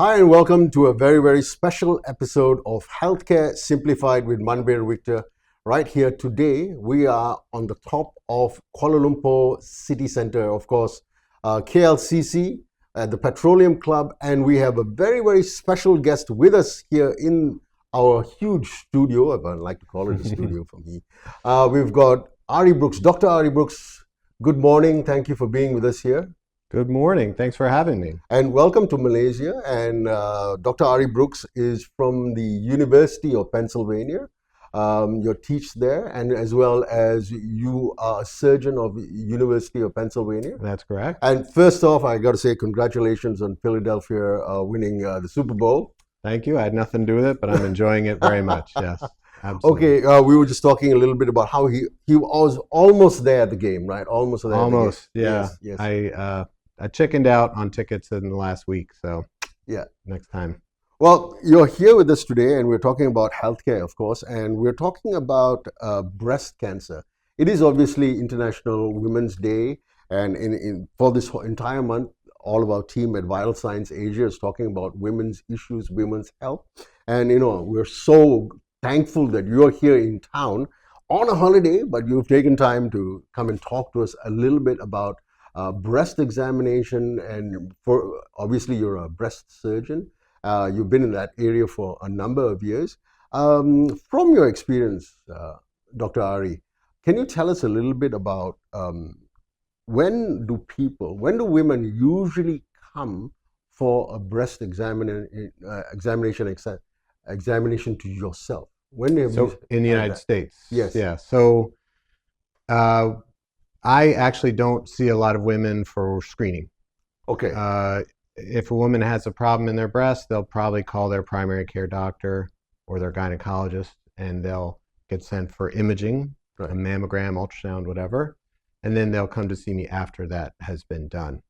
Hi and welcome to a very, very special episode of Healthcare Simplified with Manbir Victor. Right here today, we are on the top of Kuala Lumpur City Centre, of course, KLCC, the Petroleum Club, and we have a very, very special guest with us here in our huge studio. I like to call it a studio for me. We've got Ari Brooks, Dr. Ari Brooks. Good morning. Thank you for being with us here. Good morning. Thanks for having me. And welcome to Malaysia. And Dr. Ari Brooks is from the University of Pennsylvania. You teach there, and as well as you are a surgeon of the University of Pennsylvania. That's correct. And first off, I got to say congratulations on Philadelphia winning the Super Bowl. Thank you. I had nothing to do with it, but I'm enjoying it very much. Yes, absolutely. Okay, we were just talking a little bit about how he was almost there at the game, right? Almost there. Almost, yeah. Yes. I chickened out on tickets in the last week, so yeah, next time. Well, you're here with us today, and we're talking about healthcare, of course, and we're talking about breast cancer. It is obviously International Women's Day, and for this entire month, all of our team at Vital Signs Asia is talking about women's issues, women's health, and we're so thankful that you're here in town on a holiday, but you've taken time to come and talk to us a little bit about breast examination, and obviously you're a breast surgeon. You've been in that area for a number of years. From your experience, Dr. Ari, can you tell us a little bit about when do women usually come for a breast examination to yourself? When have you in the United States? Yes. Yeah. So I actually don't see a lot of women for screening. Okay. If a woman has a problem in their breast, they'll probably call their primary care doctor or their gynecologist, and they'll get sent for imaging, right. A mammogram, ultrasound, whatever, and then they'll come to see me after that has been done.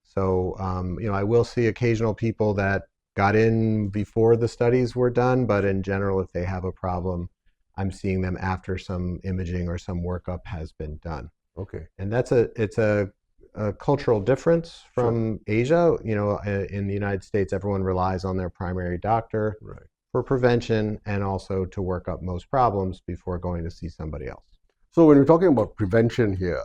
So, I will see occasional people that got in before the studies were done, but in general, if they have a problem, I'm seeing them after some imaging or some workup has been done. Okay. And it's a cultural difference from Asia. In the United States, everyone relies on their primary doctor for prevention and also to work up most problems before going to see somebody else. So when we're talking about prevention here,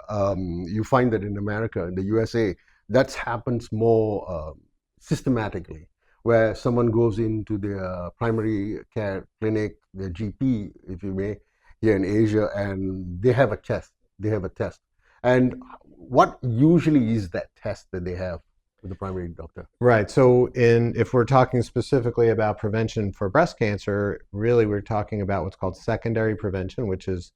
you find that in America, in the USA, that happens more systematically, where someone goes into their primary care clinic, their GP, if you may, here in Asia, and they have a test. And what usually is that test that they have with the primary doctor? Right. So if we're talking specifically about prevention for breast cancer, really we're talking about what's called secondary prevention, which is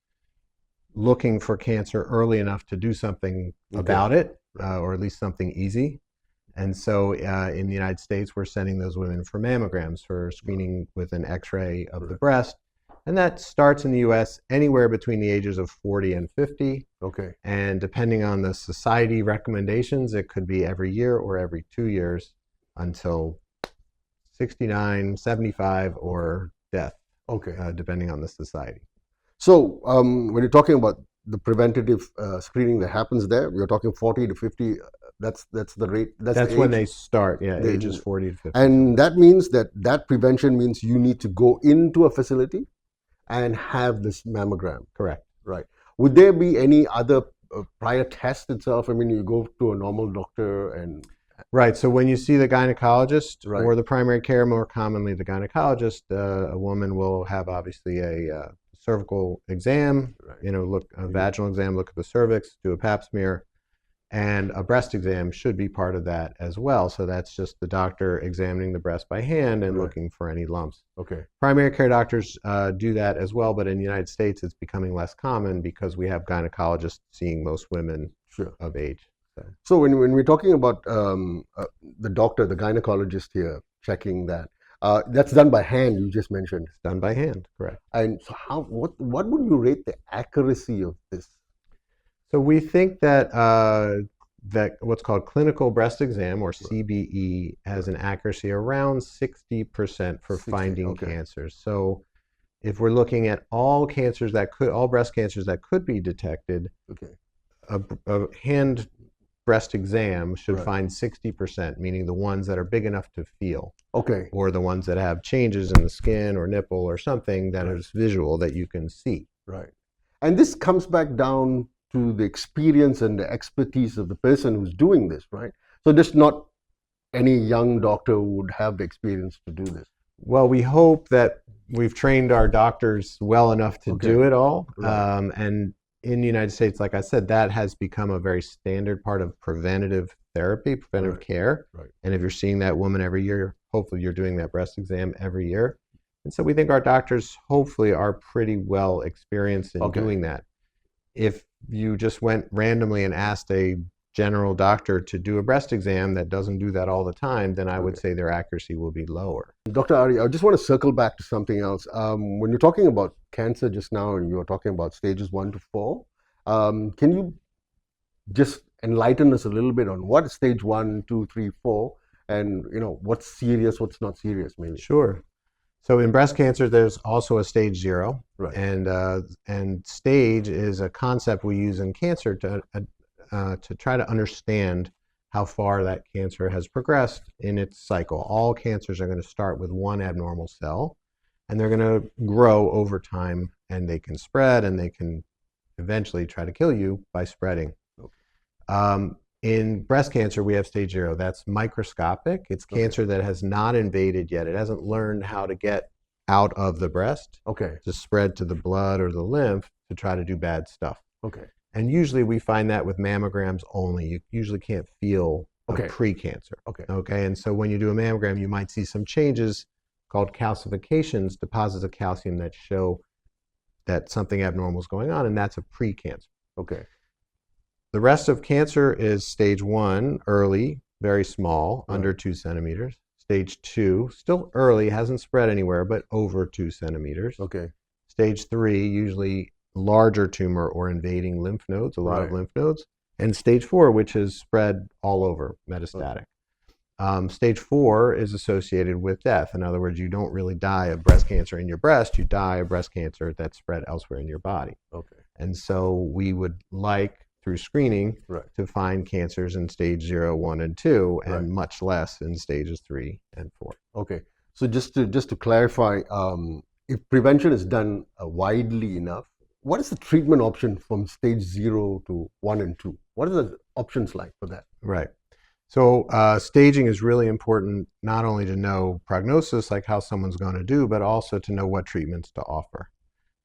looking for cancer early enough to do something about it, or at least something easy. And so in the United States, we're sending those women for mammograms, for screening with an X-ray of the breast. And that starts in the U.S. anywhere between the ages of 40 and 50. Okay. And depending on the society recommendations, it could be every year or every 2 years until 69, 75, or death. Okay. Depending on the society. So when you're talking about the preventative screening that happens there, we're talking 40 to 50. That's the rate. That's when they start. Yeah, ages 40 to 50. And that means that prevention means you need to go into a facility and have this mammogram. Correct. Right. Would there be any other prior test itself? I mean, you go to a normal doctor and... Right. So when you see the gynecologist or the primary care, more commonly the gynecologist, a woman will have obviously a cervical exam, a vaginal exam, look at the cervix, do a pap smear, and a breast exam should be part of that as well. So that's just the doctor examining the breast by hand and looking for any lumps. Okay. Primary care doctors do that as well, but in the United States, it's becoming less common because we have gynecologists seeing most women of age. So when we're talking about the doctor, the gynecologist here checking that, that's done by hand, you just mentioned. It's done by hand, correct. And so what would you rate the accuracy of this? So we think that that what's called clinical breast exam, or CBE, has an accuracy around 60% for finding cancers. So if we're looking at all breast cancers that could be detected, a hand breast exam should Right. find 60%, meaning the ones that are big enough to feel, Okay. or the ones that have changes in the skin or nipple or something that Right. is visual that you can see. Right. And this comes back down to the experience and the expertise of the person who's doing this, right? So just not any young doctor would have the experience to do this. Well, we hope that we've trained our doctors well enough to Okay. do it all. Right. And in the United States, like I said, that has become a very standard part of preventative therapy, preventative Right. care. Right. And if you're seeing that woman every year, hopefully you're doing that breast exam every year. And so we think our doctors hopefully are pretty well experienced in Okay. doing that. If you just went randomly and asked a general doctor to do a breast exam that doesn't do that all the time, then I would Okay. say their accuracy will be lower. Dr. Ari, I just want to circle back to something else. When you're talking about cancer just now, and you were talking about stages 1 to 4, can you just enlighten us a little bit on what is stage 1, 2, 3, 4, and what's serious, what's not serious, maybe? Sure. So in breast cancer, there's also a stage 0, Right. and stage is a concept we use in cancer to try to understand how far that cancer has progressed in its cycle. All cancers are going to start with one abnormal cell, and they're going to grow over time, and they can spread, and they can eventually try to kill you by spreading. Okay. In breast cancer, we have stage 0. That's microscopic. It's cancer Okay. that has not invaded yet. It hasn't learned how to get out of the breast Okay. to spread to the blood or the lymph to try to do bad stuff. Okay. And usually we find that with mammograms only. You usually can't feel a Okay. pre-cancer. Okay. Okay. And so when you do a mammogram, you might see some changes called calcifications, deposits of calcium that show that something abnormal is going on, and that's a pre-cancer. Okay. The rest of cancer is stage 1, early, very small, Right. under 2 centimeters. Stage 2, still early, hasn't spread anywhere, but over 2 centimeters. Okay. Stage 3, usually larger tumor or invading lymph nodes, a lot of Right. lymph nodes. And stage 4, which is spread all over, metastatic. Stage 4 is associated with death. In other words, you don't really die of breast cancer in your breast, you die of breast cancer that's spread elsewhere in your body. Okay. And so we would like, through screening, Right. to find cancers in stage 0, 1, and 2, and Right. much less in stages 3 and 4. Okay. So just to clarify, if prevention is done widely enough, what is the treatment option from stage 0 to 1 and 2? What are the options like for that? Right. So staging is really important, not only to know prognosis, like how someone's going to do, but also to know what treatments to offer.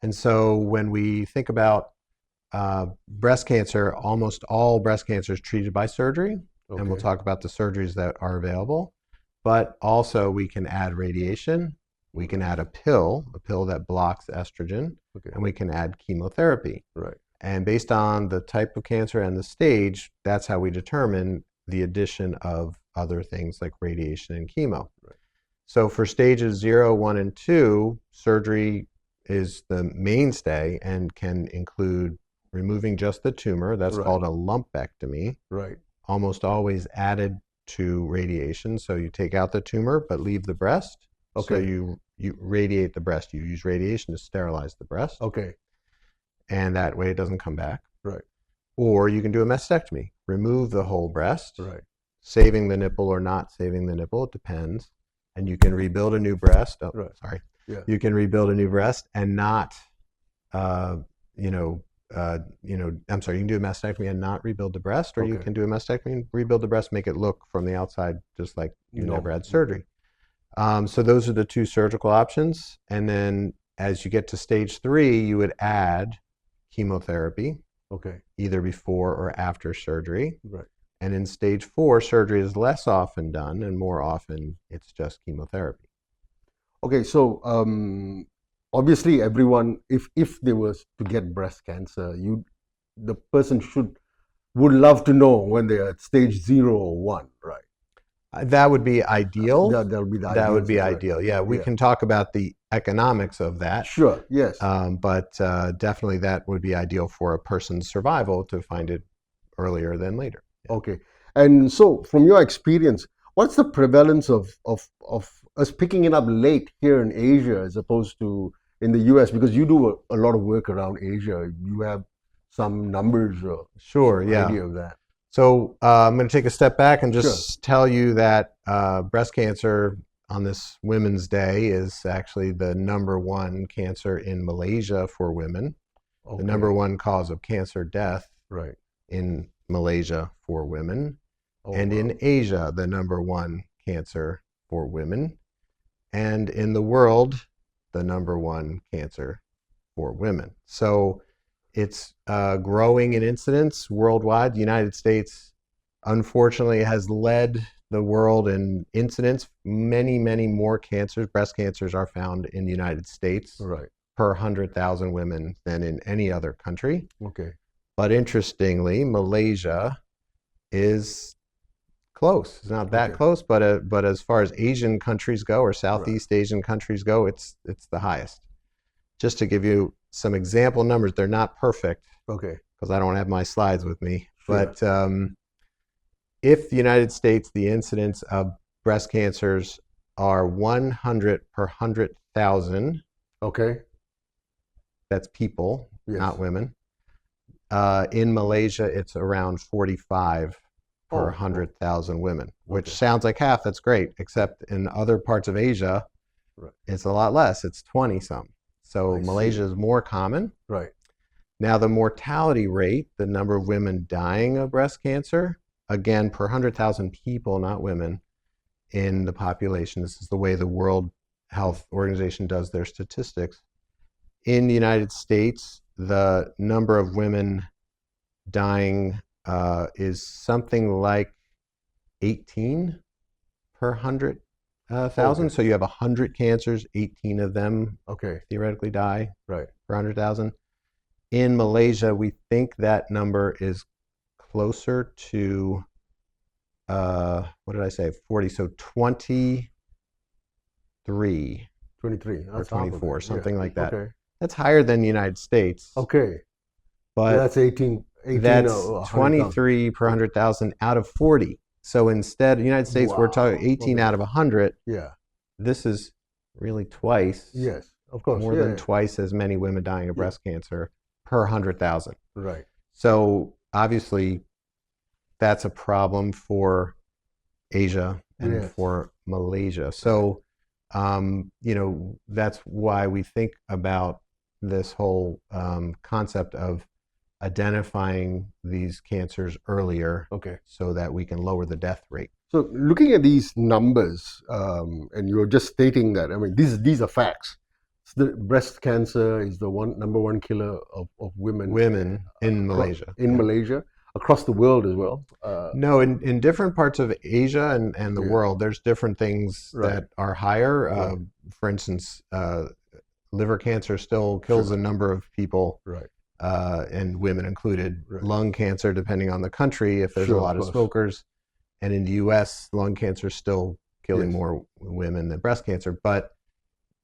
And so when we think about breast cancer, almost all breast cancer is treated by surgery, and we'll Okay. talk about the surgeries that are available. But also we can add radiation, we can add a pill that blocks estrogen, Okay. and we can add chemotherapy. Right. And based on the type of cancer and the stage, that's how we determine the addition of other things like radiation and chemo. Right. So for stages 0, 1, and 2, surgery is the mainstay and can include removing just the tumor. That's Right. called a lumpectomy, Right. almost always added to radiation. So you take out the tumor but leave the breast. So Okay. you radiate the breast. You use radiation to sterilize the breast, Okay. and that way it doesn't come back. Right. Or you can do a mastectomy, remove the whole breast, Right. saving the nipple or not saving the nipple, it depends. And you can rebuild a new breast. Oh, Right. sorry. Yeah. You can rebuild a new breast and not, I'm sorry, you can do a mastectomy and not rebuild the breast, or you Okay. can do a mastectomy and rebuild the breast, make it look from the outside just like you No. never had surgery. So those are the two surgical options. And then as you get to stage 3, you would add chemotherapy, Okay. either before or after surgery. Right. And in stage 4, surgery is less often done, and more often it's just chemotherapy. Okay. So obviously, everyone, if they was to get breast cancer, the person would love to know when they are at stage 0 or 1, right? That would be ideal. That'll be the That ideal would be situation. ideal. Yeah, we Yeah. can talk about the economics of that. Sure. Yes. But definitely that would be ideal for a person's survival to find it earlier than later. Okay. And so, from your experience, what's the prevalence of us picking it up late here in Asia as opposed to in the US? Because you do a lot of work around Asia. You have some numbers or Sure, some yeah. idea of that. So I'm going to take a step back and Sure. just tell you that breast cancer on this Women's Day is actually the #1 cancer in Malaysia for women, Okay. the #1 cause of cancer death Right. in Malaysia for women, Oh, and wow. in Asia, the #1 cancer for women, and in the world, the #1 cancer for women. So it's growing in incidence worldwide. The United States, unfortunately, has led the world in incidence. Many, many more cancers, breast cancers, are found in the United States Right. per 100,000 women than in any other country. Okay. But interestingly, Malaysia is close. It's not that Okay. close, but as far as Asian countries go, or Southeast Asian countries go, it's the highest. Just to give you some example numbers, they're not perfect Okay. because I don't have my slides with me. Sure. But if the United States, the incidence of breast cancers are 100 per 100,000, Okay. that's people, Yes. not women. In Malaysia, it's around 45 per 100,000 women, which Okay. sounds like half. That's great, except in other parts of Asia, Right. it's a lot less. It's 20-some. So I Malaysia see. is more common. Right. Now, the mortality rate, the number of women dying of breast cancer, again, per 100,000 people, not women, in the population. This is the way the World Health Organization does their statistics. In the United States, the number of women dying is something like 18 per 100,000. Okay. So you have 100 cancers, 18 of them Okay. theoretically die Right. per 100,000. In Malaysia, we think that number is closer to, what did I say, 40, so 23 23. or That's half of 24, it. something like that. Okay. That's higher than the United States, Okay. but Yeah, that's 18. 18 that's or 100,000. 23 per 100,000 out of 40. So instead, the United States, we're talking 18 Okay. out of 100. Yeah. This is really twice, Yes. Of course. more Yeah. than twice as many women dying of breast cancer per 100,000. Right. So obviously, that's a problem for Asia and Yes. for Malaysia. So, that's why we think about this whole concept of identifying these cancers earlier Okay. so that we can lower the death rate. So looking at these numbers, and you're just stating that, I mean, these are facts. The breast cancer is the #1 killer of women In Malaysia. in Malaysia, across the world as well. No, in different parts of Asia and the Yeah. world, there's different things Right. that are higher. Right. For instance, liver cancer still kills Sure. a number of people, Right. and women included. Right. Lung cancer, depending on the country, if there's Sure, a lot of of course. smokers. And in the US, lung cancer is still killing Yes. more women than breast cancer, but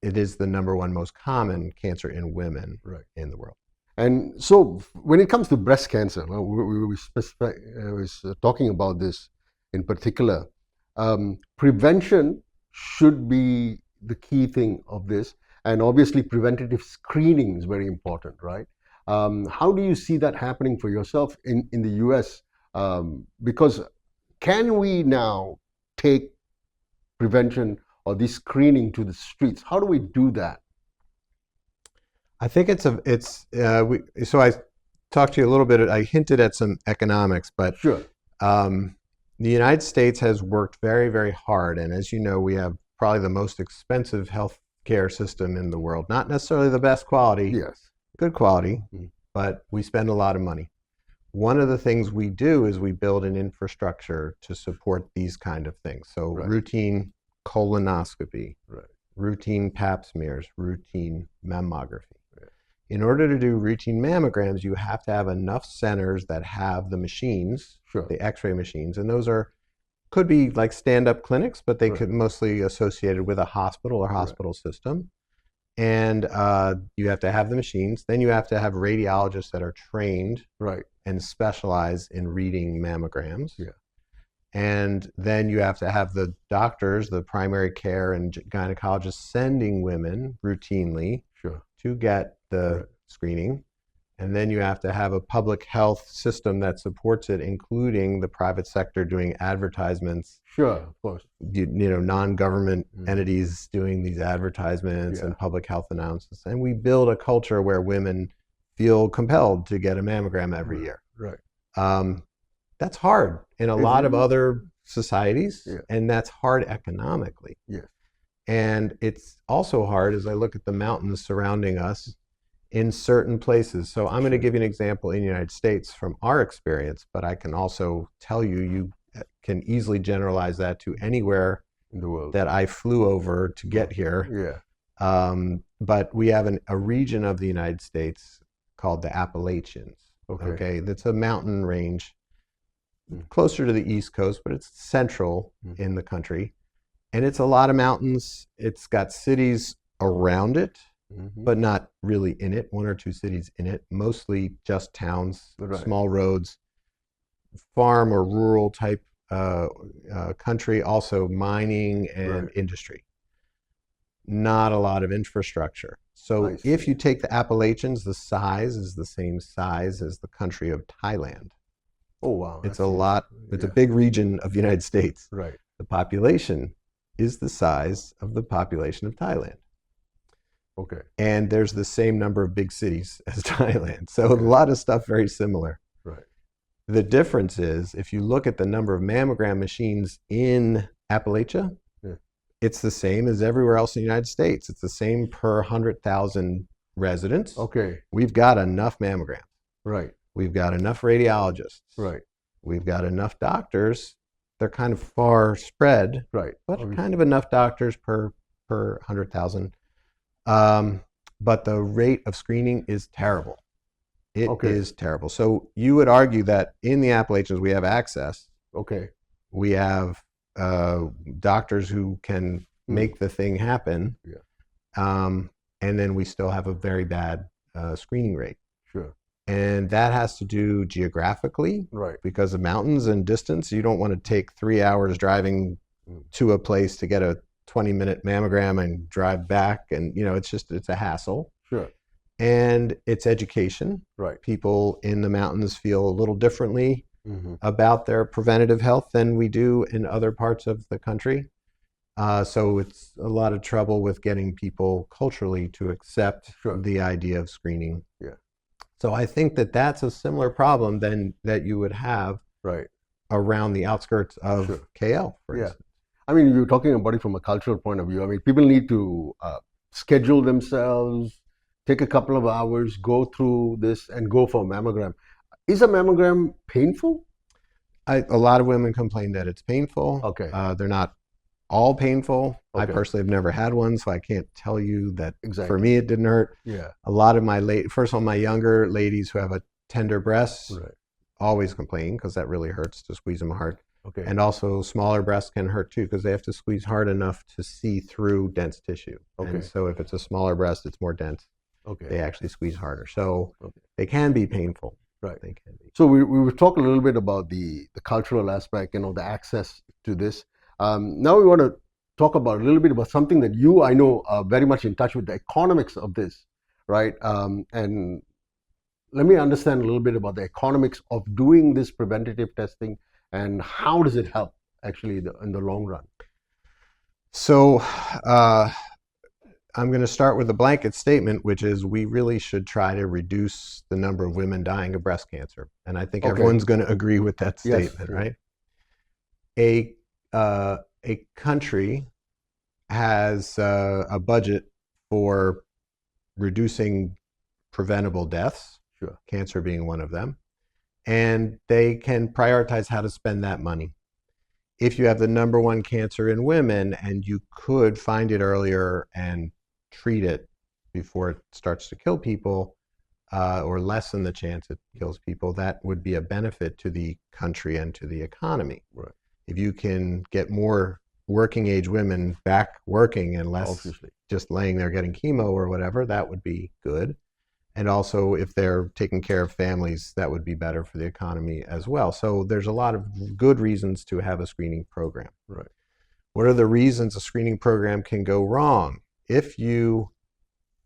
it is the #1 most common cancer in women Right. in the world. And so when it comes to breast cancer, we was talking about this in particular. Prevention should be the key thing of this. And obviously preventative screening is very important, right? How do you see that happening for yourself in the US? Because can we now take prevention or this screening to the streets? How do we do that? I think so I talked to you a little bit, I hinted at some economics, but Sure. the United States has worked very, very hard. And as you know, we have probably the most expensive health care system in the world. Not necessarily the best quality, Yes. good quality, Mhm. but we spend a lot of money. One of the things we do is we build an infrastructure to support these kind of things. So Right. routine colonoscopy, Right. routine pap smears, routine mammography. Yeah. In order to do routine mammograms, you have to have enough centers that have the machines, Sure. the x-ray machines, and those could be like stand-up clinics, but they Right. could mostly associated with a hospital or hospital system. And you have to have the machines. Then you have to have radiologists that are trained Right. and specialize in reading mammograms. Yeah. And then you have to have the doctors, the primary care and gynecologists sending women routinely Sure. to get the Right. screening. And then you have to have a public health system that supports it, including the private sector doing advertisements. Sure, of course. Non-government Mm. entities doing these advertisements Yeah. and public health announcements. And we build a culture where women feel compelled to get a mammogram every year. Right. That's hard in a lot of other societies, Yeah. and that's hard economically. Yes. And it's also hard as I look at the mountains surrounding us in certain places. So I'm going to give you an example in the United States from our experience, but I can also tell you can easily generalize that to anywhere In the world. that I flew over to get here. Yeah. But we have a region of the United States called the Appalachians. Okay. That's a mountain range closer to the East Coast, but it's central in the country. And it's a lot of mountains. It's got cities around it, but not really in it. One or two cities in it, mostly just towns, small roads, farm or rural type country, also mining and industry. Not a lot of infrastructure. So if you take the Appalachians, the size is the same size as the country of Thailand. Oh, wow. It's a big region of the United States. Right. The population is the size of the population of Thailand. Okay. And there's the same number of big cities as Thailand. So a lot of stuff very similar. Right. The difference is if you look at the number of mammogram machines in Appalachia, it's the same as everywhere else in the United States. It's the same per 100,000 residents. Okay. We've got enough mammograms. Right. We've got enough radiologists. Right. We've got enough doctors. They're kind of far spread. Right. But kind of enough doctors per 100,000. But the rate of screening is terrible. It is terrible. So you would argue that in the Appalachians we have access. Okay. We have doctors who can make the thing happen. Yeah. And then we still have a very bad screening rate. Sure. And that has to do geographically. Right. Because of mountains and distance. You don't want to take 3 hours driving to a place to get a 20-minute mammogram and drive back. And, it's a hassle. Sure. And it's education. Right. People in the mountains feel a little differently about their preventative health than we do in other parts of the country. So it's a lot of trouble with getting people culturally to accept the idea of screening. Yeah. So I think that that's a similar problem than that you would have around the outskirts of KL, for instance. I mean, you're talking about it from a cultural point of view. I mean, people need to schedule themselves, take a couple of hours, go through this and go for a mammogram. Is a mammogram painful? A lot of women complain that it's painful. Okay. They're not all painful. Okay. I personally have never had one, so I can't tell you that Exactly. for me it didn't hurt. Yeah. A lot of my my younger ladies who have a tender breasts always complain because that really hurts to squeeze them hard. Okay. And also smaller breasts can hurt too because they have to squeeze hard enough to see through dense tissue. Okay. And so if it's a smaller breast, it's more dense. Okay. They actually squeeze harder. So they can be painful. Right. They can be. So we were talking a little bit about the cultural aspect, the access to this. Now we want to talk about a little bit about something that you, I know, are very much in touch with, the economics of this, right? And let me understand a little bit about the economics of doing this preventative testing and how does it help actually in the long run? So I'm going to start with a blanket statement, which is we really should try to reduce the number of women dying of breast cancer. And I think everyone's going to agree with that statement, right? A country has a budget for reducing preventable deaths, cancer being one of them, and they can prioritize how to spend that money. If you have the number one cancer in women and you could find it earlier and treat it before it starts to kill people, or lessen the chance it kills people, that would be a benefit to the country and to the economy. Right. If you can get more working age women back working and less just laying there getting chemo or whatever, that would be good. And also if they're taking care of families, that would be better for the economy as well. So there's a lot of good reasons to have a screening program. Right. What are the reasons a screening program can go wrong? If you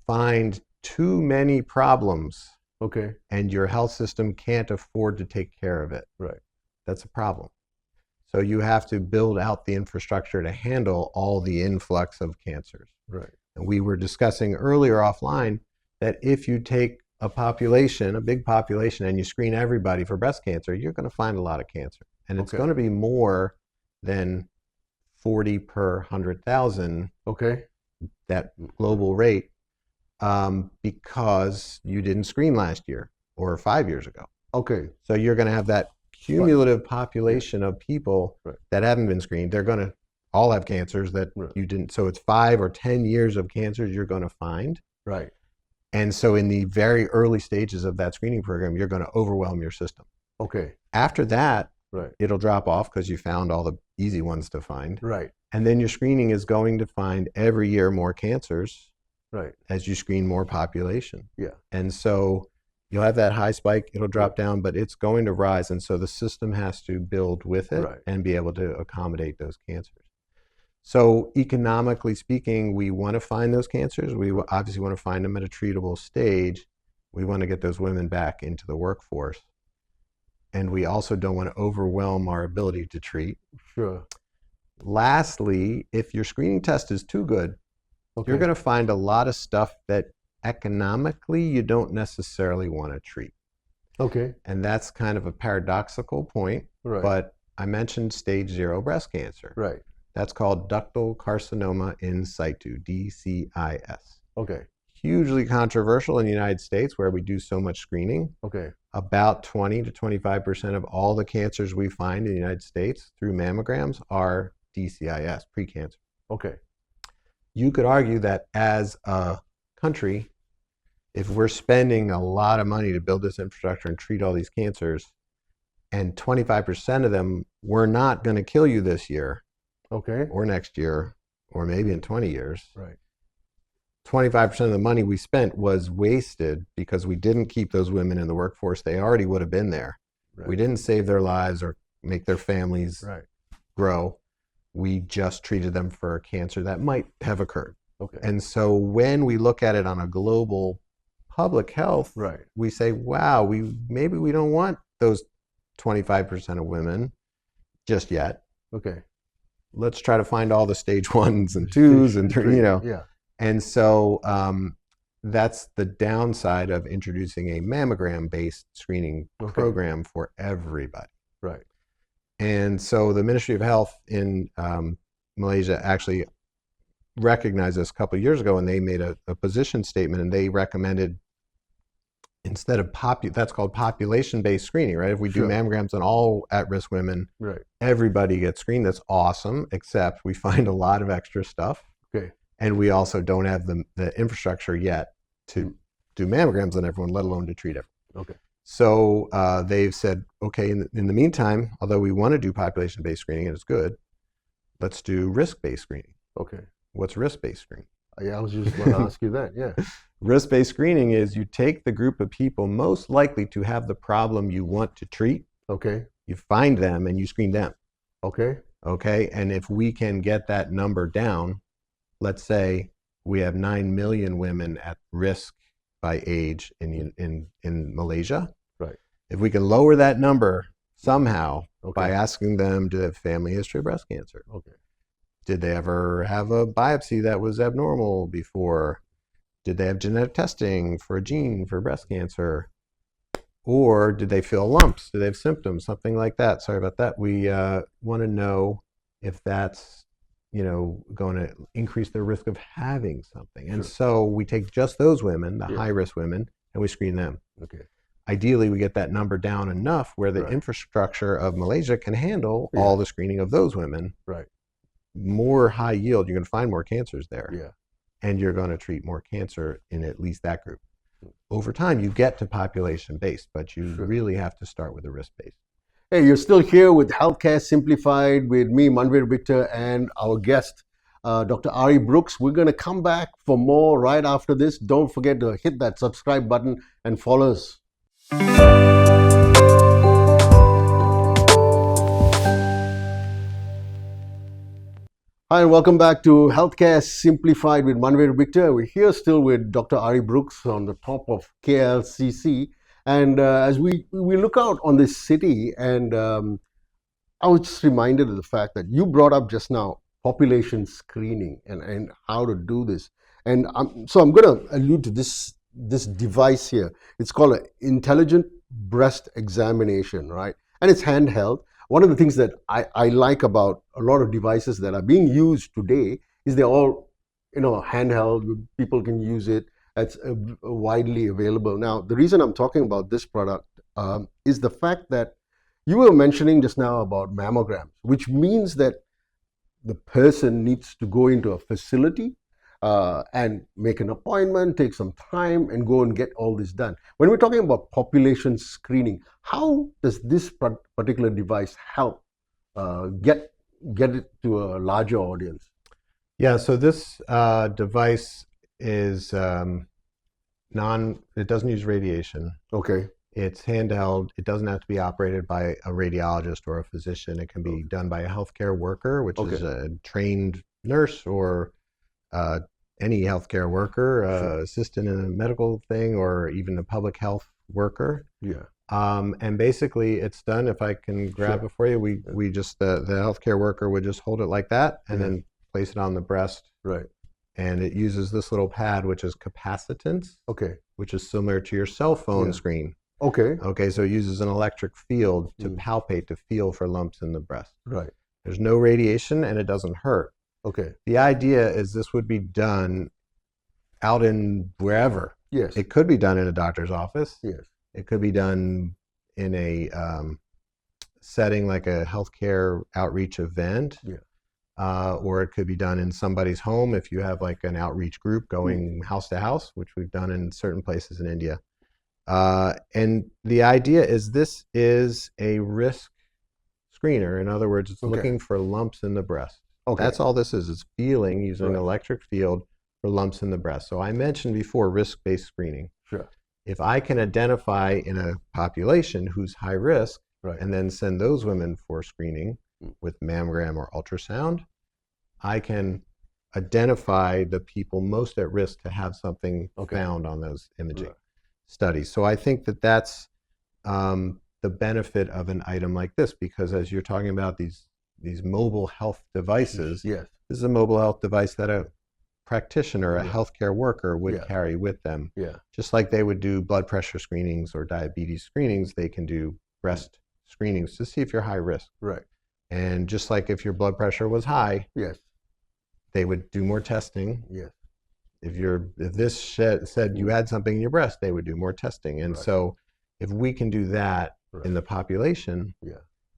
find too many problems Okay. and your health system can't afford to take care of it. Right. That's a problem. So you have to build out the infrastructure to handle all the influx of cancers. Right. And we were discussing earlier offline that if you take a population, a big population, and you screen everybody for breast cancer, you're going to find a lot of cancer. And it's Okay. going to be more than 40 per 100,000, Okay. that global rate, because you didn't screen last year or 5 years ago. Okay. So you're going to have that cumulative population of people Right. that haven't been screened. They're going to all have cancers that Right. you didn't. So it's 5 or 10 years of cancers you're going to find. Right. And so in the very early stages of that screening program, you're going to overwhelm your system. Okay. After that, Right. it'll drop off because you found all the easy ones to find. Right. And then your screening is going to find every year more cancers Right. as you screen more population. Yeah. And so you'll have that high spike, it'll drop down, but it's going to rise. And so the system has to build with it Right. and be able to accommodate those cancers. So economically speaking, we want to find those cancers. We obviously want to find them at a treatable stage. We want to get those women back into the workforce. And we also don't want to overwhelm our ability to treat. Sure. Lastly, if your screening test is too good, Okay. you're going to find a lot of stuff that economically you don't necessarily want to treat. Okay. And that's kind of a paradoxical point. Right. But I mentioned stage 0 breast cancer. Right. That's called ductal carcinoma in situ, DCIS. Okay. Hugely controversial in the United States where we do so much screening. Okay. About 20 to 25% of all the cancers we find in the United States through mammograms are DCIS, precancer. Okay. You could argue that as a country, if we're spending a lot of money to build this infrastructure and treat all these cancers, and 25% of them were not going to kill you this year, Okay. or next year, or maybe in 20 years, Right. 25% of the money we spent was wasted because we didn't keep those women in the workforce. They already would have been there. Right. We didn't save their lives or make their families Right. grow. We just treated them for a cancer that might have occurred. Okay. And so when we look at it on a global public health, Right. we say, wow, maybe we don't want those 25% of women just yet. Okay. Let's try to find all the stage 1s and 2s and 3, Yeah. And so that's the downside of introducing a mammogram-based screening Okay. program for everybody. Right. And so the Ministry of Health in Malaysia actually recognized this a couple of years ago, and they made a position statement, and they recommended instead of that's called population-based screening, right? If we do Sure. mammograms on all at-risk women, Right. everybody gets screened. That's awesome, except we find a lot of extra stuff. Okay. And we also don't have the infrastructure yet to do mammograms on everyone, let alone to treat everyone. Okay. So they've said, okay, in the meantime, although we want to do population-based screening and it's good, let's do risk-based screening. Okay. What's risk-based screening? Yeah, I was just going to ask you that. Yeah. Risk-based screening is you take the group of people most likely to have the problem you want to treat, Okay. you find them, and you screen them. Okay. Okay? And if we can get that number down, let's say we have 9 million women at risk by age in Malaysia. Right. If we can lower that number somehow Okay. by asking them, do they have family history of breast cancer? Okay. Did they ever have a biopsy that was abnormal before? Did they have genetic testing for a gene for breast cancer? Or did they feel lumps? Did they have symptoms? Something like that. Sorry about that. We want to know if that's going to increase their risk of having something. And Sure. so we take just those women, the Yeah. high-risk women, and we screen them. Okay. Ideally, we get that number down enough where the Right. infrastructure of Malaysia can handle Yeah. all the screening of those women. Right. More high yield, you're going to find more cancers there. Yeah. And you're going to treat more cancer in at least that group. Over time, you get to population-based, but you Sure. really have to start with a risk-based. Hey, you're still here with Healthcare Simplified with me, Manvir Victor, and our guest, Dr. Ari Brooks. We're going to come back for more right after this. Don't forget to hit that subscribe button and follow us. Hi, and welcome back to Healthcare Simplified with Manvir Victor. We're here still with Dr. Ari Brooks on the top of KLCC. And as we look out on this city, and I was just reminded of the fact that you brought up just now population screening and how to do this. And so I'm going to allude to this device here. It's called an intelligent breast examination, right? And it's handheld. One of the things that I like about a lot of devices that are being used today is they're all, handheld. People can use it. It's widely available. Now, the reason I'm talking about this product is the fact that you were mentioning just now about mammograms, which means that the person needs to go into a facility and make an appointment, take some time, and go and get all this done. When we're talking about population screening, how does this particular device help get it to a larger audience? Yeah, so this device is it doesn't use radiation. Okay. It's handheld. It doesn't have to be operated by a radiologist or a physician. It can be done by a healthcare worker, which is a trained nurse or any healthcare worker, assistant in a medical thing, or even a public health worker. Yeah. And basically, it's done. If I can grab it for you, we just the healthcare worker would just hold it like that, and then place it on the breast. Right. And it uses this little pad, which is capacitance. Okay. Which is similar to your cell phone screen. Okay. Okay. So it uses an electric field to palpate, to feel for lumps in the breast. Right. There's no radiation, and it doesn't hurt. Okay. The idea is this would be done out in wherever. Yes. It could be done in a doctor's office. Yes. It could be done in a setting like a healthcare outreach event. Yeah. Or it could be done in somebody's home if you have like an outreach group going house to house, which we've done in certain places in India. And the idea is this is a risk screener. In other words, it's looking for lumps in the breast. Okay. That's all this is. It's feeling using an electric field for lumps in the breast. So I mentioned before risk-based screening. Sure. If I can identify in a population who's high risk and then send those women for screening with mammogram or ultrasound, I can identify the people most at risk to have something found on those imaging studies. So I think that that's the benefit of an item like this, because as you're talking about these mobile health devices, this is a mobile health device that a practitioner, a healthcare worker would carry with them. Yeah. Just like they would do blood pressure screenings or diabetes screenings, they can do breast screenings to see if you're high risk. Right. And just like if your blood pressure was high, they would do more testing. Yes. If this said you had something in your breast, they would do more testing. And so if we can do that in the population,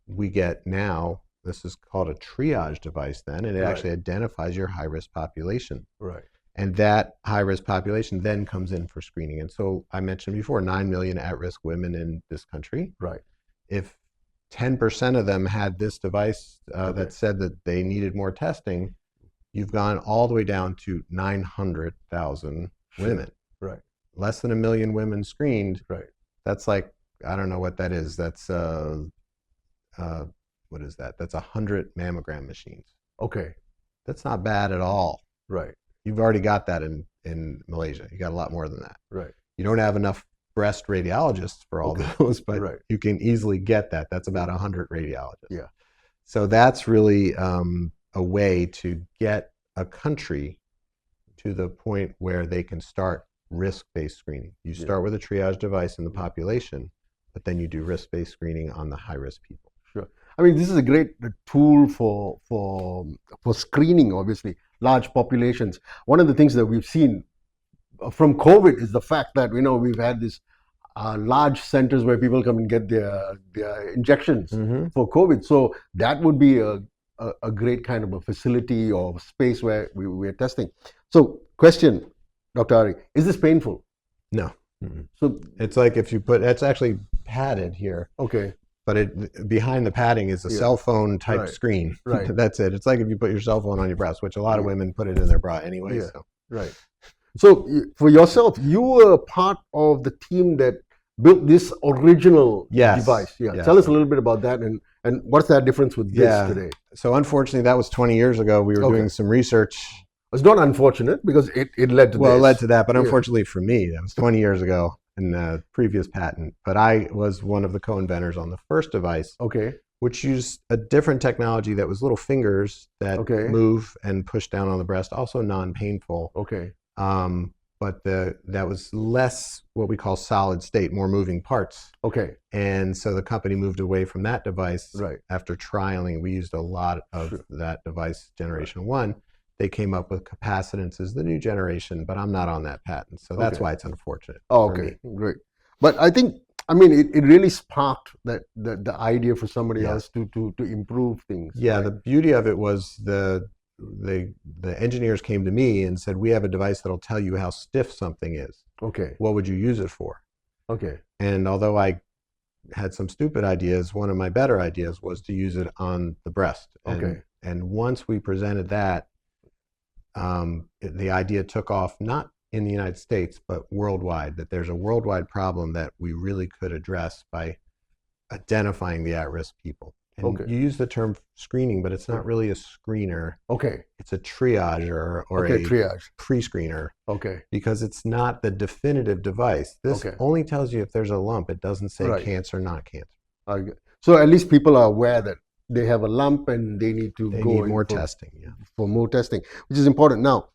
we get now, this is called a triage device then, and it actually identifies your high-risk population. Right. And that high-risk population then comes in for screening. And so I mentioned before, 9 million at-risk women in this country. Right. If 10% of them had this device that said that they needed more testing, you've gone all the way down to 900,000 women. Right. Less than 1 million women screened. Right. That's like, I don't know what that is. That's what is that? That's 100 mammogram machines. Okay. That's not bad at all. Right. You've already got that in Malaysia. You got a lot more than that. Right. You don't have enough breast radiologists for all those, but you can easily get that. That's about 100 radiologists. Yeah. So that's really a way to get a country to the point where they can start risk-based screening. You start with a triage device in the population, but then you do risk-based screening on the high-risk people. Sure. I mean, this is a great tool for screening, obviously, large populations. One of the things that we've seen from COVID is the fact that, we've had these large centers where people come and get their injections for COVID. So that would be a great kind of a facility or space where we're testing. So question, Dr. Ari, is this painful? No. So it's like if you it's actually padded here. Okay. But behind the padding is a cell phone type screen. Right. That's it. It's like if you put your cell phone on your breast, which a lot of women put it in their bra anyway. Yeah. So. Right. So for yourself, you were part of the team that built this original device. Yeah. Yes. Tell us a little bit about that and And what's that difference with this Yeah. today? So unfortunately, that was 20 years ago. We were Okay. doing some research. It's not unfortunate because it led to Well, it this. led to that, but Yeah. unfortunately for me, that was 20 years ago in the previous patent. But I was one of the co-inventors on the first device, Okay. which used a different technology that was little fingers that Okay. move and push down on the breast, also non-painful. Okay. But that was less what we call solid state, more moving parts. Okay. And so the company moved away from that device. Right. After trialing. We used a lot of Sure. that device, generation one. They came up with capacitance as the new generation, but I'm not on that patent. So that's Okay. why it's unfortunate. Oh, for okay. me. Great. But I think, I mean, it really sparked the idea for somebody Yeah. else to improve things. Yeah, right? the beauty of it was the engineers came to me and said, we have a device that'll tell you how stiff something is. Okay. What would you use it for? Okay. And although I had some stupid ideas, one of my better ideas was to use it on the breast. Okay. And once we presented that, the idea took off, not in the United States, but worldwide, that there's a worldwide problem that we really could address by identifying the at-risk people. And Okay. you use the term screening, but it's not really a screener. Okay. It's a triager or Okay. a Triage. pre-screener, Okay. because it's not the definitive device. This Okay. only tells you if there's a lump. It doesn't say Right. cancer, not cancer. So at least people are aware that they have a lump and they need to They go need in more for, testing. Yeah. for more testing, which is important. Now,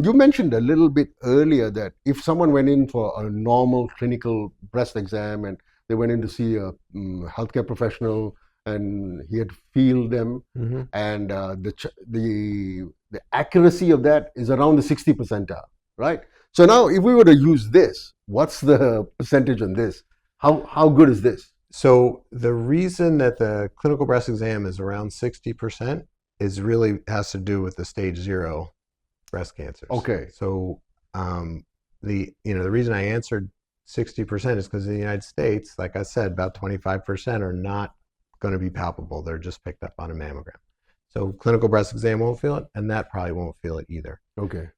you mentioned a little bit earlier that if someone went in for a normal clinical breast exam and they went in to see a healthcare professional and he had to feel them, Mm-hmm. and the accuracy of that is around the 60 percentile, right? So now, if we were to use this, what's the percentage on this? How good is this? So the reason that the clinical breast exam is around 60% is really has to do with the stage 0 breast cancers. Okay. So the reason I answered 60% is because in the United States, like I said, about 25% are not going to be palpable. They're just picked up on a mammogram. So clinical breast exam won't feel it, and that probably won't feel it either. Okay.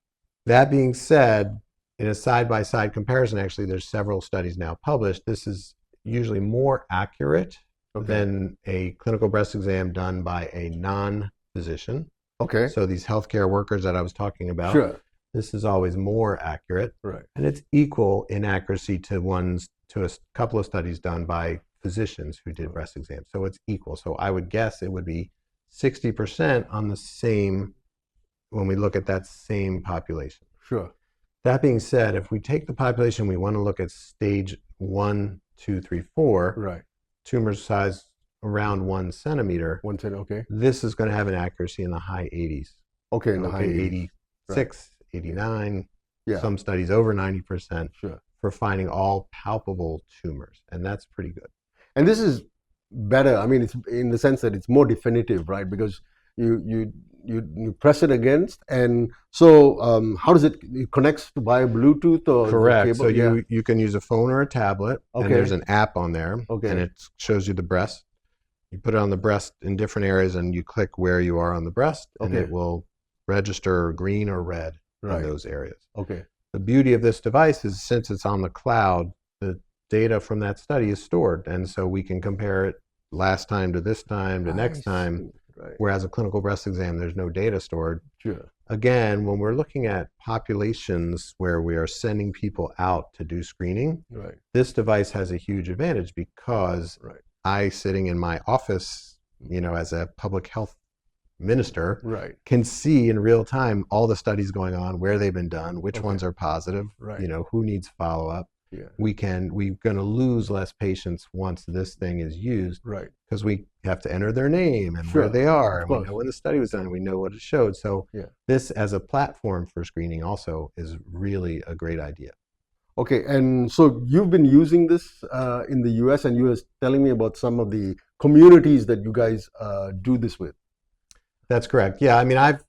That being said, in a side-by-side comparison, actually, there's several studies now published. This is usually more accurate than a clinical breast exam done by a non-physician. Okay. So these healthcare workers that I was talking about, Sure. this is always more accurate. Right. And it's equal in accuracy to a couple of studies done by physicians who did breast exams. So it's equal. So I would guess it would be 60% on the same, when we look at that same population. Sure. That being said, if we take the population, we want to look at stage 1, 2, 3, 4, Right. tumor size around 1 centimeter, 110. Okay. this is going to have an accuracy in the high 80s. Okay. In the high 80s. 86, 89, Yeah. some studies over 90% Sure. for finding all palpable tumors. And that's pretty good. And this is better. I mean, it's in the sense that it's more definitive, right? Because you press it against, and so how does it connects via Bluetooth or Correct. cable? So Yeah. you can use a phone or a tablet, Okay. and there's an app on there, Okay. and it shows you the breast. You put it on the breast in different areas, and you click where you are on the breast, and Okay. it will register green or red Right. in those areas. Okay. The beauty of this device is since it's on the cloud, the data from that study is stored, and so we can compare it last time to this time to next I time. see. Right. Whereas a clinical breast exam, there's no data stored. Sure. Again, when we're looking at populations where we are sending people out to do screening, Right. this device has a huge advantage because Right. I, sitting in my office, as a public health minister, Right. can see in real time all the studies going on, where they've been done, which Okay. ones are positive, Right. who needs follow-up. Yeah. We're going to lose less patients once this thing is used Right. because we have to enter their name and Sure. where they are, Of and we course. know when the study was done, we know what it showed. So Yeah. this as a platform for screening also is really a great idea. Okay. And so you've been using this in the U.S., and you were telling me about some of the communities that you guys do this with. That's correct. Yeah, I mean, I've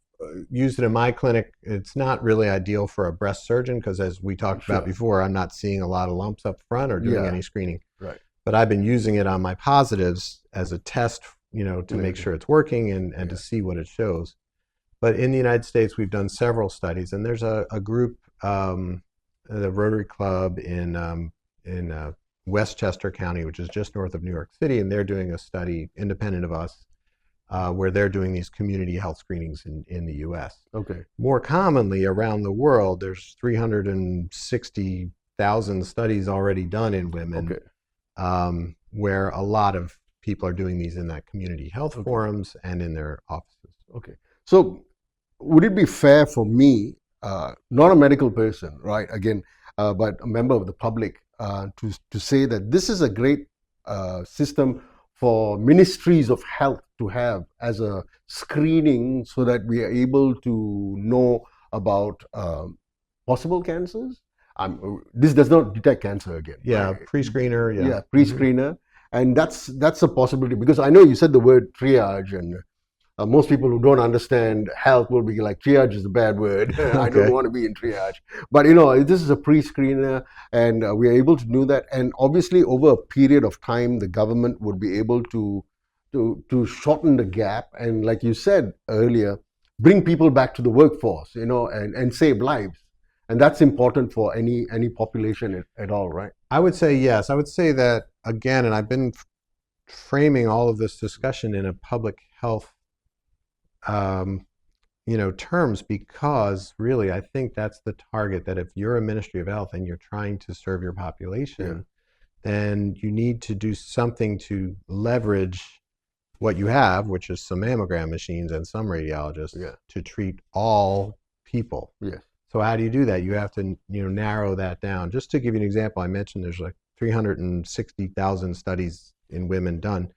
used it in my clinic. It's not really ideal for a breast surgeon because, as we talked Sure. about before, I'm not seeing a lot of lumps up front or doing Yeah. any screening. Right. But I've been using it on my positives as a test, to make Yeah. sure it's working and to see what it shows. But in the United States, we've done several studies, and there's a group, the Rotary Club in Westchester County, which is just north of New York City, and they're doing a study independent of us where they're doing these community health screenings in the U.S. Okay. More commonly around the world, there's 360,000 studies already done in women, Okay. where a lot of people are doing these in that community health forums and in their offices. Okay. So would it be fair for me, not a medical person, right? Again, but a member of the public, to say that this is a great system for ministries of health to have as a screening, so that we are able to know about possible cancers? This does not detect cancer again. Yeah, right? pre-screener. Yeah, pre-screener, and that's a possibility, because I know you said the word triage, and most people who don't understand health will be like, triage is a bad word. I don't want to be in triage. But this is a pre-screener, and we are able to do that. And obviously, over a period of time, the government would be able to shorten the gap, and like you said earlier, bring people back to the workforce, and save lives. And that's important for any population at all, right? I would say yes. I would say that again, and I've been framing all of this discussion in a public health terms, because really I think that's the target, that if you're a Ministry of Health and you're trying to serve your population, then you need to do something to leverage what you have, which is some mammogram machines and some radiologists to treat all people. Yes. So how do you do that? You have to narrow that down. Just to give you an example, I mentioned there's like 360,000 studies in women done.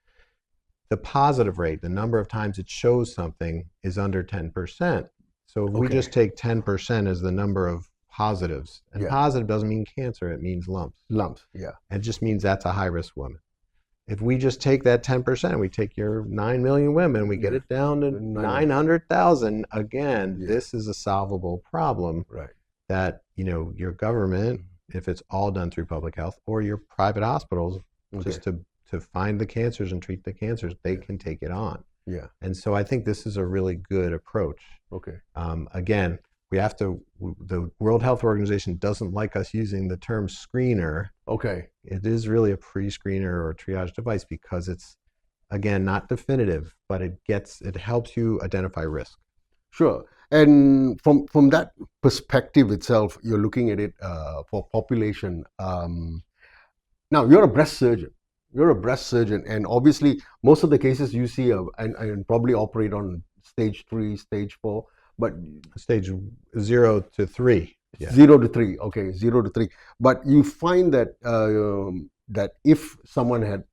The positive rate, the number of times it shows something, is under 10%. So if we just take 10% as the number of positives, and positive doesn't mean cancer, it means lumps. Lumps, yeah. It just means that's a high-risk woman. If we just take that 10%, we take your 9 million women, we get it down to 900,000, again, this is a solvable problem that, your government, if it's all done through public health, or your private hospitals, just to find the cancers and treat the cancers, they can take it on. Yeah. And so I think this is a really good approach. Okay. Again, the World Health Organization doesn't like us using the term screener. Okay. It is really a pre-screener or triage device, because it's, again, not definitive, but it helps you identify risk. Sure. And from that perspective itself, you're looking at it for population. Now, you're a breast surgeon. And obviously, most of the cases you see and probably operate on stage 3, stage 4, but stage 0 to 3. 0 to 3. Okay, 0 to 3. But you find that that if someone had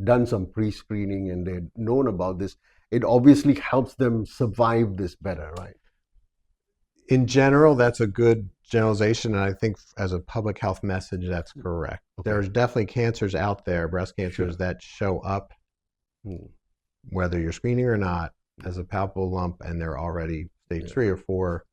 done some pre-screening and they'd known about this, it obviously helps them survive this better, right? In general, that's a good generalization, and I think as a public health message, that's correct. There's definitely cancers out there, breast cancers, that show up, whether you're screening or not, as a palpable lump, and they're already stage 3 or 4.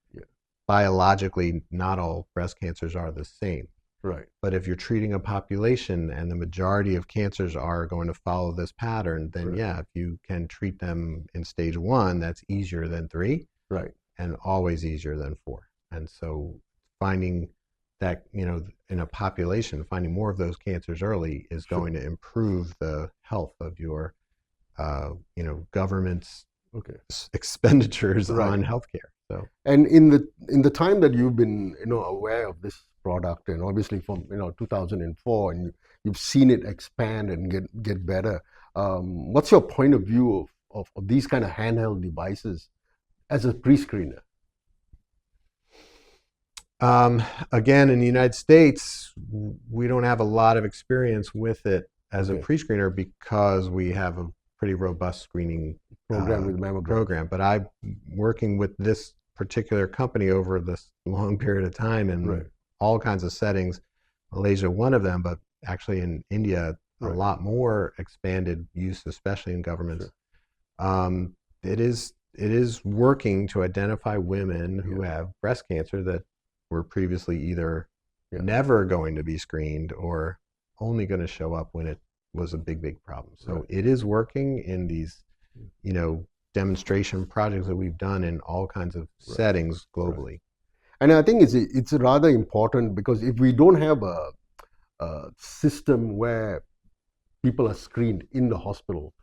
Biologically, not all breast cancers are the same. Right. But if you're treating a population and the majority of cancers are going to follow this pattern, then if you can treat them in stage 1, that's easier than 3. Right. And always easier than 4. And so finding that, in a population, finding more of those cancers early is going to improve the health of your, government's expenditures on healthcare. So, and in the time that you've been, aware of this product, and obviously from 2004, and you've seen it expand and get better, what's your point of view of these kind of handheld devices as a pre-screener? Again, in the United States, we don't have a lot of experience with it as a pre-screener, because we have a pretty robust screening program with mammogram. But I'm working with this particular company over this long period of time in all kinds of settings. Malaysia, one of them, but actually in India, a lot more expanded use, especially in governments. It is working to identify women who have breast cancer that were previously either never going to be screened or only going to show up when it was a big problem. So it is working in these, demonstration projects that we've done in all kinds of settings globally. And I think it's rather important, because if we don't have system where people are screened in the hospital,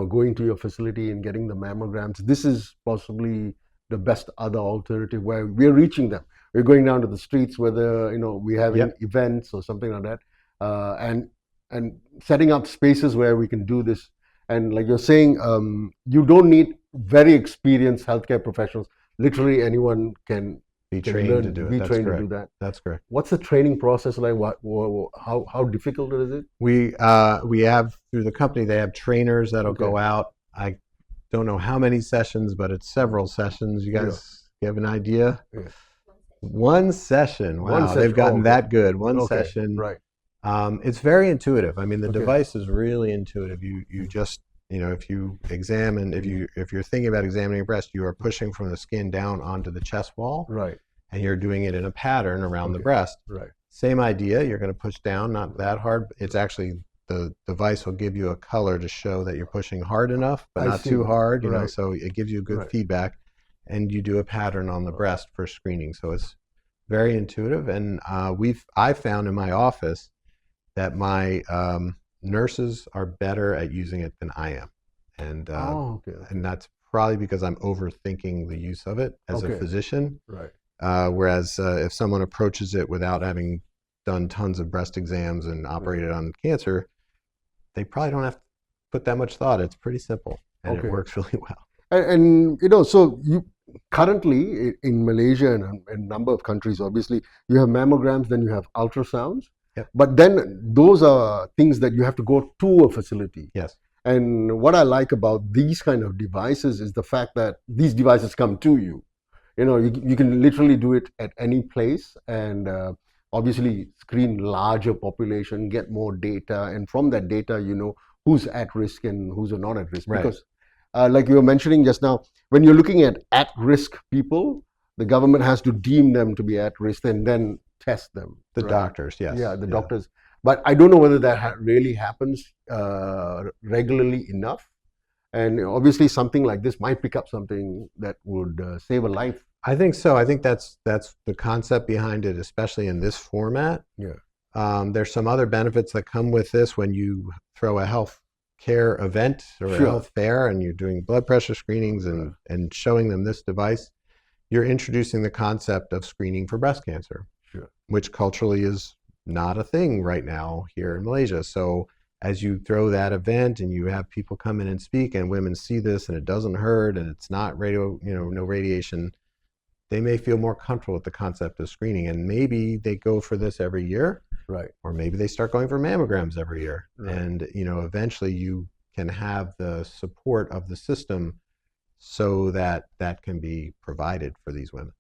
going to your facility and getting the mammograms. This is possibly the best other alternative where we're reaching them. We're going down to the streets, whether we're having events or something like that, and setting up spaces where we can do this. And like you're saying, you don't need very experienced healthcare professionals. Literally anyone can be trained to do it. Be That's trained correct. to do that. That's correct. What's the training process like? How difficult is it? We have, through the company, they have trainers that'll go out. I don't know how many sessions, but it's several sessions. You guys have an idea? Yeah. One session. Wow, they've gotten that good. One session. Right. It's very intuitive. I mean, the device is really intuitive. You just, if you examine, if you're thinking about examining your breast, you are pushing from the skin down onto the chest wall. Right. And you're doing it in a pattern around the breast. Right. Same idea. You're going to push down, not that hard. It's actually, the device will give you a color to show that you're pushing hard enough, but not too hard. You know, so it gives you good feedback. And you do a pattern on the breast for screening. So it's very intuitive. And I found in my office that my nurses are better at using it than I am. And and that's probably because I'm overthinking the use of it as a physician. Right. Whereas if someone approaches it without having done tons of breast exams and operated on cancer, they probably don't have to put that much thought. It's pretty simple, and it works really well. And so you currently in Malaysia and a number of countries, obviously, you have mammograms, then you have ultrasounds. Yep. But then those are things that you have to go to a facility. Yes. And what I like about these kind of devices is the fact that these devices come to you. You can literally do it at any place, and obviously screen larger population, get more data, and from that data, who's at risk and who's not at risk. Right. Because like you were mentioning just now, when you're looking at risk people, the government has to deem them to be at risk and then test them. The doctors, yes. Yeah, the doctors. But I don't know whether that really happens regularly enough. And obviously something like this might pick up something that would save a life. I think so. I think that's the concept behind it, especially in this format. Yeah. There's some other benefits that come with this when you throw a health care event or a health fair and you're doing blood pressure screenings and showing them this device. You're introducing the concept of screening for breast cancer, which culturally is not a thing right now here in Malaysia. So as you throw that event and you have people come in and speak and women see this and it doesn't hurt and it's not no radiation, they may feel more comfortable with the concept of screening, and maybe they go for this every year. Right. Or maybe they start going for mammograms every year. Right. And, eventually you can have the support of the system so that can be provided for these women.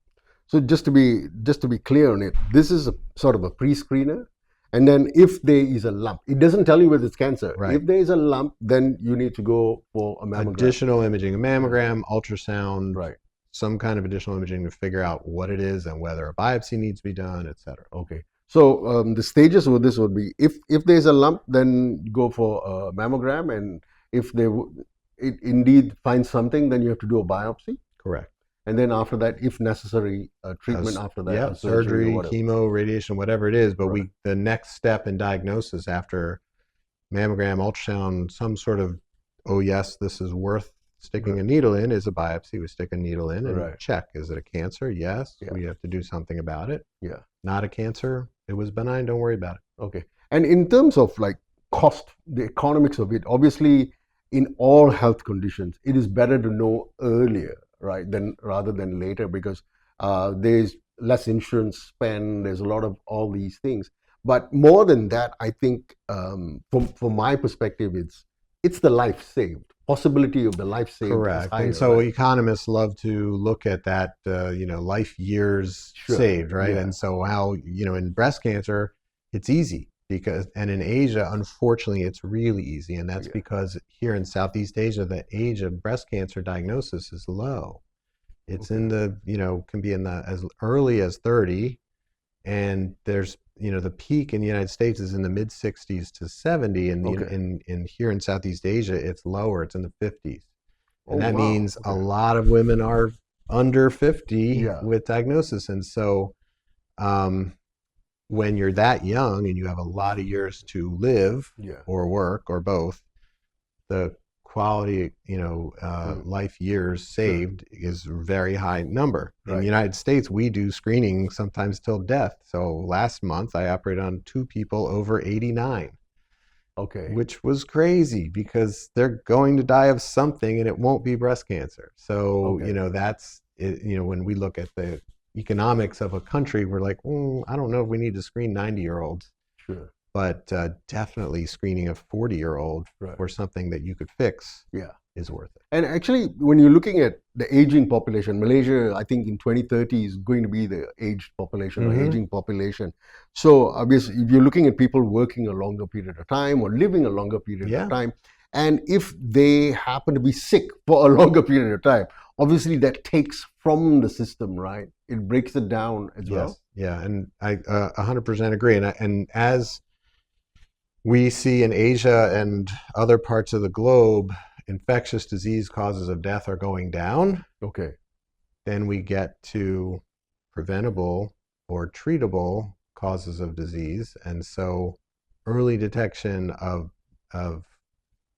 So just to be clear on it, this is a sort of a pre-screener. And then if there is a lump, it doesn't tell you whether it's cancer. Right. If there is a lump, then you need to go for a mammogram. Additional imaging, a mammogram, ultrasound, Right. some kind of additional imaging to figure out what it is and whether a biopsy needs to be done, et cetera. Okay. So the stages of this would be, if there's a lump, then go for a mammogram. And if it indeed finds something, then you have to do a biopsy. Correct. And then after that, if necessary, treatment after that. Yeah, surgery, chemo, radiation, whatever it is. But the next step in diagnosis after mammogram, ultrasound, some sort of, oh yes, this is worth sticking a needle in, is a biopsy. We stick a needle in and check. Is it a cancer? Yes. We have to do something about it. Yeah. Not a cancer. It was benign. Don't worry about it. Okay. And in terms of like cost, the economics of it, obviously in all health conditions, it is better to know earlier, right, rather than later, because there's less insurance spend, there's a lot of all these things. But more than that, I think from my perspective, it's the life saved, possibility of the life saved. Correct. Higher, and so economists love to look at that, life years saved, right? Yeah. And so how, in breast cancer, it's easy and in Asia, unfortunately, it's really easy. And that's because here in Southeast Asia, the age of breast cancer diagnosis is low. It's in the, can be in the as early as 30. And there's, the peak in the United States is in the mid 60s to 70. And in here in Southeast Asia, it's lower. It's in the 50s. And that means a lot of women are under 50 with diagnosis. And so when you're that young and you have a lot of years to live Yeah. or work or both, the quality, life years saved is a very high number. In Right. the United States, we do screening sometimes till death. So last month, I operated on 2 people over 89, Okay. which was crazy because they're going to die of something and it won't be breast cancer. So, Okay. that's, when we look at the economics of a country, we're like, I don't know if we need to screen 90-year-olds. Sure. But definitely screening a 40-year-old Right. for something that you could fix Yeah. is worth it. And actually, when you're looking at the aging population, Malaysia, I think in 2030 is going to be the aged population or aging population. So obviously, if you're looking at people working a longer period of time or living a longer period Yeah. of time, and if they happen to be sick for a longer period of time, obviously that takes from the system, right? It breaks it down as well. Yes. Yeah, and I 100% agree. And as we see in Asia and other parts of the globe, infectious disease causes of death are going down. Okay. Then we get to preventable or treatable causes of disease. And so early detection of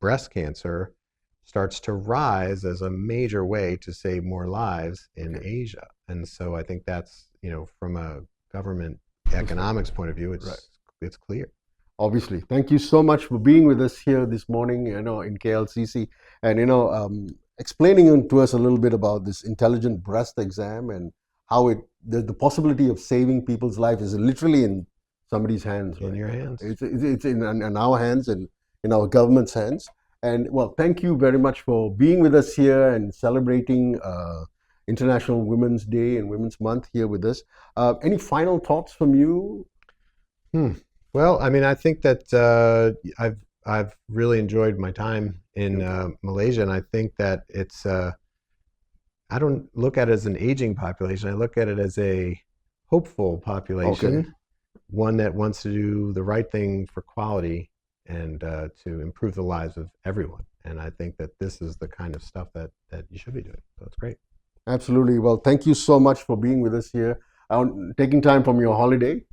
breast cancer starts to rise as a major way to save more lives in Asia. And so I think that's, from a government economics point of view, it's clear. Obviously. Thank you so much for being with us here this morning, in KLCC, and, explaining to us a little bit about this intelligent breast exam and how the possibility of saving people's life is literally in somebody's hands. In your hands. It's in our hands and in our government's hands. And well, thank you very much for being with us here and celebrating International Women's Day and Women's Month here with us. Any final thoughts from you? Well, I mean, I think that I've really enjoyed my time in Malaysia, and I think that it's I don't look at it as an aging population. I look at it as a hopeful population, one that wants to do the right thing for quality and to improve the lives of everyone. And I think that this is the kind of stuff that you should be doing. So it's great. Absolutely. Well, thank you so much for being with us here, taking time from your holiday.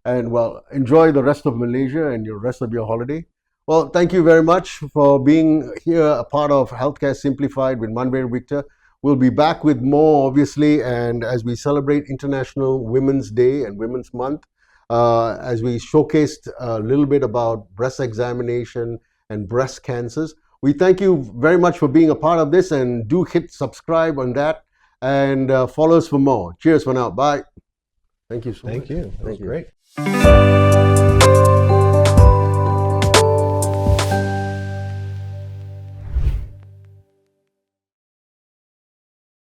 And well, enjoy the rest of Malaysia and your rest of your holiday. Well, thank you very much for being here, a part of Healthcare Simplified with Manveer Victor. We'll be back with more, obviously, and as we celebrate International Women's Day and Women's Month, as we showcased a little bit about breast examination and breast cancers. We thank you very much for being a part of this, and do hit subscribe on that and follow us for more. Cheers for now. Bye. Thank you so much. Thank you. That was great.